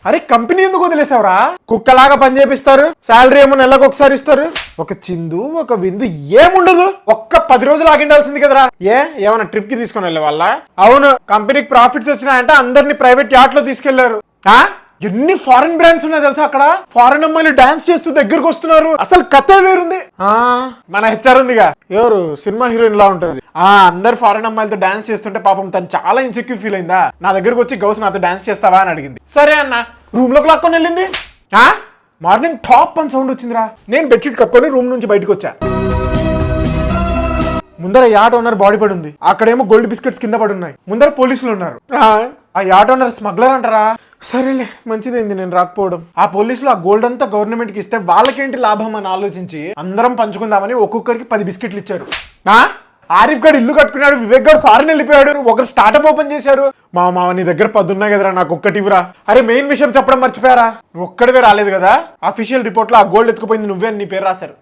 అరే కంపెనీ ఎందుకు వదిలేసావురా? కుక్కలాగా పని చేపిస్తారు, శాలరీ ఏమో నెలకు ఒకసారి ఇస్తారు, ఒక చిందు ఒక విందు ఏముండదు. ఒక్క 10 రోజులు ఆగిండాల్సింది కదరా. ఏమైనా ట్రిప్ కి తీసుకుని వెళ్ళే వాళ్ళ? అవును, కంపెనీకి ప్రాఫిట్స్ వచ్చినాయంటే అందరినీ ప్రైవేట్ యాట్ లో తీసుకెళ్లారు. ఎన్ని ఫారెన్ బ్రాండ్స్ ఉన్నాయి తెలుసా అక్కడ. ఫారెన్ అమ్మాయిలు డాన్స్ చేస్తూ దగ్గరకు వస్తున్నారు. అసలు కథ వేరుంది. మన హెచ్ఆర్ ఉందిగా, ఎవరు సినిమా హీరోయిన్ లా ఉంటది. అందరు ఫారెన్ అమ్మాయిలతో డాన్స్ చేస్తుంటే పాపం తను చాలా ఇన్సెక్యూర్ ఫీల్ అయిందా. నా దగ్గరకు వచ్చి గౌస్ నాతో డాన్స్ చేస్తావా అని అడిగింది. సరే అన్న రూమ్ లోకి లాక్కొని వెళ్ళింది. మార్నింగ్ టాప్ అని సౌండ్ వచ్చిందిరా. నేను బెడ్షీట్ కప్పుకొని రూమ్ నుంచి బయటకు వచ్చా. ముందర యాట్ ఓనర్ బాడీ పడి ఉంది, అక్కడేమో గోల్డ్ బిస్కెట్స్ కింద పడి ఉన్నాయి. ముందర పోలీసులు ఉన్నారు. ఆ యాట్ ఓనర్ స్మగ్లర్ అంటారా? సరేలే మంచిదైంది నేను రాకపోవడం. ఆ పోలీసులు ఆ గోల్డ్ అంతా గవర్నమెంట్ కి ఇస్తే వాళ్ళకేంటి లాభం అని ఆలోచించి అందరం పంచుకుందామని ఒక్కొక్కరికి 10 బిస్కెట్లు ఇచ్చారు. ఆరిఫ్ గడ్ ఇల్లు కట్టుకున్నాడు, వివేక్ గడ్ ఫారెన్ వెళ్ళిపోయాడు, ఒకరు స్టార్ట్అప్ ఓపెన్ చేశారు. మామ నీ దగ్గర 10 ఉన్నాయి కదరా, నాకు ఒక్కటి ఇవ్వరా. అరే మెయిన్ విషయం చెప్పడం మర్చిపోయారా, ఒక్కడివే రాలేదు కదా. అఫీషియల్ రిపోర్ట్ లో ఆ గోల్డ్ ఎత్తుకుపోయింది నువ్వే అని నీ పేరు రాశారు.